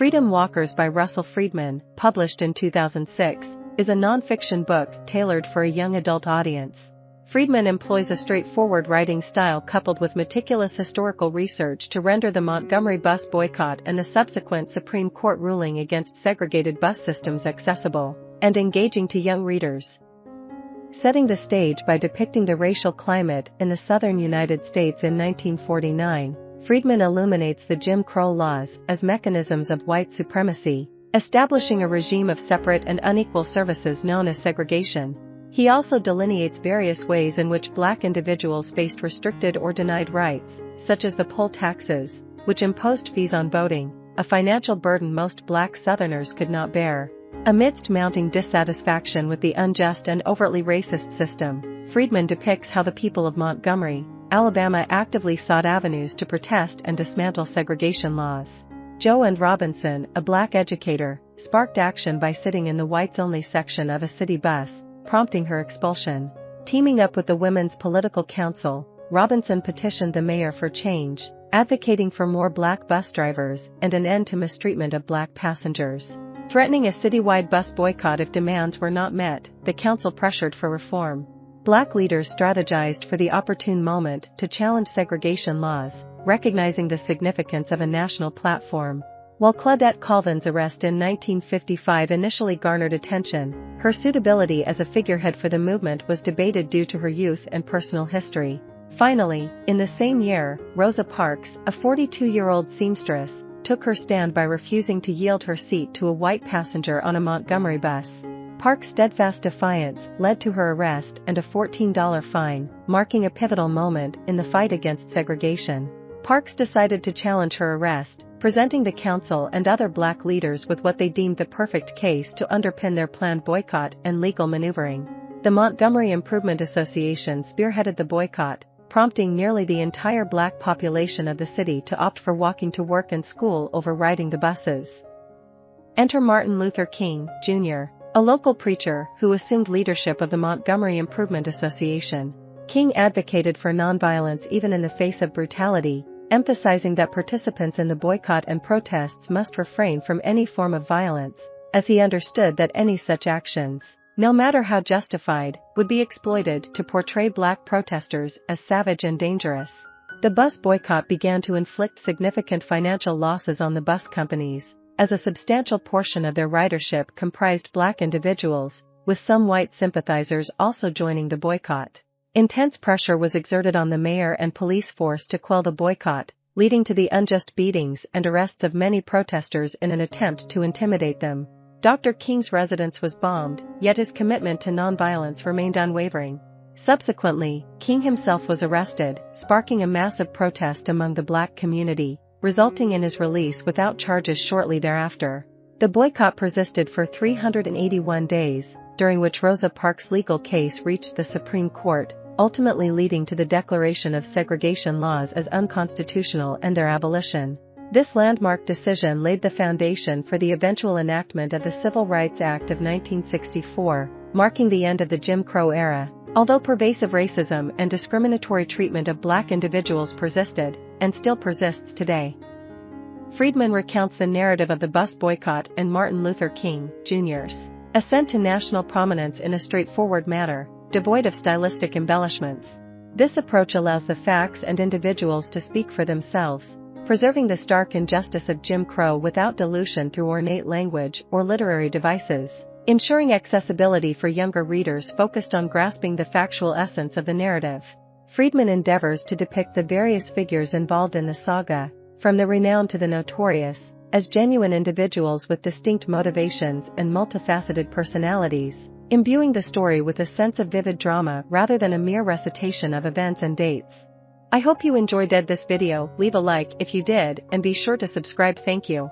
Freedom Walkers by Russell Freedman, published in 2006, is a non-fiction book tailored for a young adult audience. Freedman employs a straightforward writing style coupled with meticulous historical research to render the Montgomery Bus Boycott and the subsequent Supreme Court ruling against segregated bus systems accessible and engaging to young readers. Setting the stage by depicting the racial climate in the southern United States in 1949, Freedman illuminates the Jim Crow laws as mechanisms of white supremacy, establishing a regime of separate and unequal services known as segregation. He also delineates various ways in which black individuals faced restricted or denied rights, such as the poll taxes, which imposed fees on voting, a financial burden most black Southerners could not bear. Amidst mounting dissatisfaction with the unjust and overtly racist system, Freedman depicts how the people of Montgomery, Alabama actively sought avenues to protest and dismantle segregation laws. Joe and Robinson, a black educator, sparked action by sitting in the whites-only section of a city bus, prompting her expulsion. Teaming up with the Women's Political Council, Robinson petitioned the mayor for change, advocating for more black bus drivers and an end to mistreatment of black passengers. Threatening a citywide bus boycott if demands were not met, the council pressured for reform. Black leaders strategized for the opportune moment to challenge segregation laws, recognizing the significance of a national platform. While Claudette Colvin's arrest in 1955 initially garnered attention, her suitability as a figurehead for the movement was debated due to her youth and personal history. Finally, in the same year, Rosa Parks, a 42-year-old seamstress, took her stand by refusing to yield her seat to a white passenger on a Montgomery bus. Parks' steadfast defiance led to her arrest and a $14 fine, marking a pivotal moment in the fight against segregation. Parks decided to challenge her arrest, presenting the council and other black leaders with what they deemed the perfect case to underpin their planned boycott and legal maneuvering. The Montgomery Improvement Association spearheaded the boycott, prompting nearly the entire black population of the city to opt for walking to work and school over riding the buses. Enter Martin Luther King, Jr., a local preacher who assumed leadership of the Montgomery Improvement Association. King advocated for nonviolence even in the face of brutality, emphasizing that participants in the boycott and protests must refrain from any form of violence, as he understood that any such actions, no matter how justified, would be exploited to portray black protesters as savage and dangerous. The bus boycott began to inflict significant financial losses on the bus companies, as a substantial portion of their ridership comprised black individuals, with some white sympathizers also joining the boycott. Intense pressure was exerted on the mayor and police force to quell the boycott, leading to the unjust beatings and arrests of many protesters in an attempt to intimidate them. Dr. King's residence was bombed, yet his commitment to nonviolence remained unwavering. Subsequently, King himself was arrested, sparking a massive protest among the black community, resulting in his release without charges shortly thereafter. The boycott persisted for 381 days, during which Rosa Parks' legal case reached the Supreme Court, ultimately leading to the declaration of segregation laws as unconstitutional and their abolition. This landmark decision laid the foundation for the eventual enactment of the Civil Rights Act of 1964, marking the end of the Jim Crow era. Although pervasive racism and discriminatory treatment of black individuals persisted, and still persists today. Freedman recounts the narrative of the bus boycott and Martin Luther King, Jr.'s ascent to national prominence in a straightforward manner, devoid of stylistic embellishments. This approach allows the facts and individuals to speak for themselves, preserving the stark injustice of Jim Crow without dilution through ornate language or literary devices, ensuring accessibility for younger readers focused on grasping the factual essence of the narrative. Freedman endeavors to depict the various figures involved in the saga, from the renowned to the notorious, as genuine individuals with distinct motivations and multifaceted personalities, imbuing the story with a sense of vivid drama rather than a mere recitation of events and dates. I hope you enjoyed this video. Leave a like if you did and be sure to subscribe. Thank you.